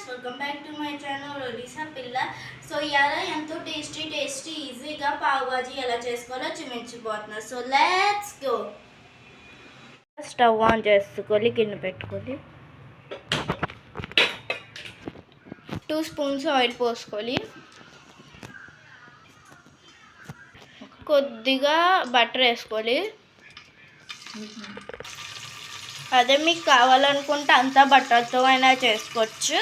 Welcome back to my channel Odisha పిల్ల. So ఇవాళ ఎంతో టేస్టీ ఈజీగా పావ్ బాజీ ఎలా చేసుకోవాలో చూపించబోతున్నా. So let's go. Stove on చేసుకోవాలి, గిన్నె పెట్టుకోవాలి, 2 స్పూన్స్ ఆయిల్ పోసుకోవాలి, కొద్దిగా బటర్ వేసుకోవాలి. అదే మీకు కావాలనుకుంటే అంతా బటర్తో అయినా చేసుకోవచ్చు.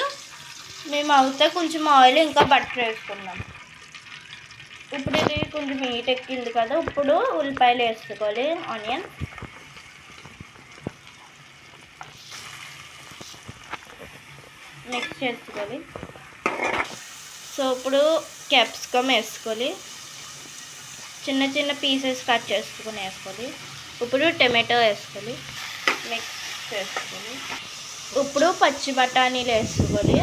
మేము అవుతే కొంచెం ఆయిల్ ఇంకా బటర్ వేసుకున్నాం. ఇప్పుడు ఇది కొంచెం హీట్ ఎక్కింది కదా, ఇప్పుడు ఉల్లిపాయలు వేసుకోవాలి, ఆనియన్, మిక్స్ చేసుకోవాలి. సో ఇప్పుడు క్యాప్సికమ్ వేసుకోవాలి, చిన్న చిన్న పీసెస్ కట్ చేసుకుని వేసుకోవాలి. ఇప్పుడు టమాటో వేసుకోవాలి, మిక్స్ చేసుకోవాలి. ఇప్పుడు పచ్చి బఠానీలు వేసుకోవాలి.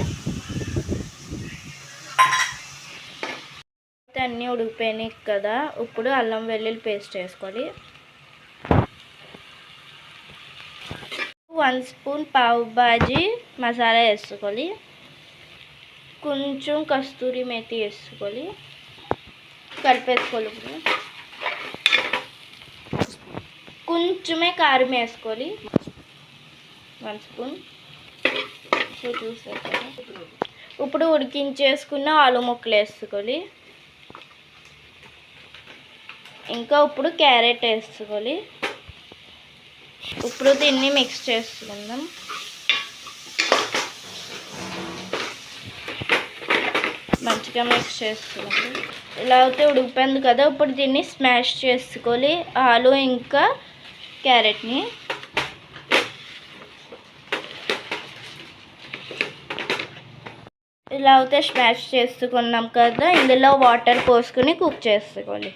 అన్నీ ఉడికిపోయినాయి కదా, ఇప్పుడు అల్లం వెల్లుల్లి పేస్ట్ వేసుకోవాలి. 1 స్పూన్ పావ్ బాజీ మసాలా వేసుకోవాలి, కొంచెం కస్తూరి మేతి వేసుకోవాలి, కలిపేసుకోవాలి. ఇప్పుడు కొంచెమే కారం వేసుకోవాలి, 1 స్పూన్. చూసారు కదా, ఇప్పుడు ఉడికించేసుకున్న ఆలు ముక్కలు వేసుకోవాలి. ఇంకా ఇప్పుడు క్యారెట్ వేసుకోవాలి. ఇప్పుడు దీన్ని మిక్స్ చేసుకుందాం. మంచిగా మిక్స్ చేసుకోవాలి. ఇలా అయితే ఉడికిపోయింది కదా, ఇప్పుడు దీన్ని స్మాష్ చేసుకోవాలి, ఆలు ఇంకా క్యారెట్ని. ఇలా అయితే స్మాష్ చేసుకున్నాం కదా, ఇందులో వాటర్ పోసుకొని కుక్ చేసుకోవాలి.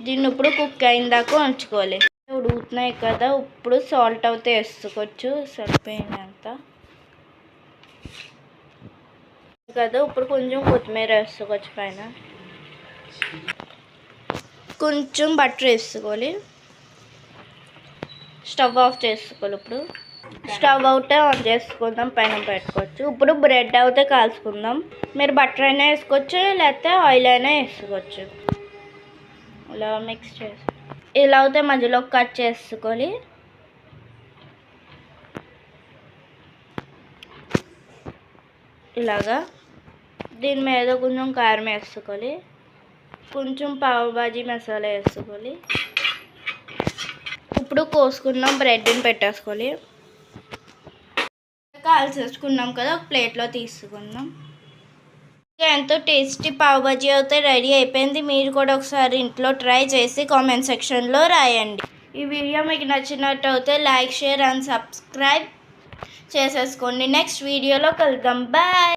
దీన్ని ఇప్పుడు కుక్ అయిందాక ఉంచుకోవాలి. ఉడుకుతున్నాయి కదా, ఇప్పుడు సాల్ట్ అయితే వేసుకోవచ్చు సరిపోయినంత కదా. ఇప్పుడు కొంచెం కొత్తిమీర వేసుకోవచ్చు పైన, కొంచెం బటర్ వేసుకోవాలి. స్టవ్ ఆఫ్ చేసుకోవాలి. ఇప్పుడు స్టవ్ అవుతే ఆన్ చేసుకుందాం, పైన పెట్టుకోవచ్చు. ఇప్పుడు బ్రెడ్ అయితే కాల్చుకుందాం. మీరు బటర్ అయినా వేసుకోవచ్చు, లేకపోతే ఆయిల్ అయినా వేసుకోవచ్చు. ఇలా మిక్స్ చేసి ఇలా అయితే మధ్యలో కట్ చేసుకోవాలి. ఇలాగా దీని మీద కొంచెం కారం వేసుకోవాలి, కొంచెం పావ్ బాజీ మసాలా వేసుకోవాలి. ఇప్పుడు కోసుకున్నాం బ్రెడ్ని పెట్టేసుకోవాలి. కాల్చేసుకున్నాం కదా, ఒక ప్లేట్లో తీసుకుందాం. ఎంతో టేస్టీ పావ్ బాజీ అయితే రెడీ అయిపోయింది. మీరు కూడా ఒకసారి ఇంట్లో ట్రై చేసి కామెంట్ సెక్షన్లో రాయండి. ఈ వీడియో మీకు నచ్చినట్టయితే లైక్, షేర్ అండ్ సబ్స్క్రైబ్ చేసేసుకోండి. నెక్స్ట్ వీడియోలో కలుద్దాం. బాయ్.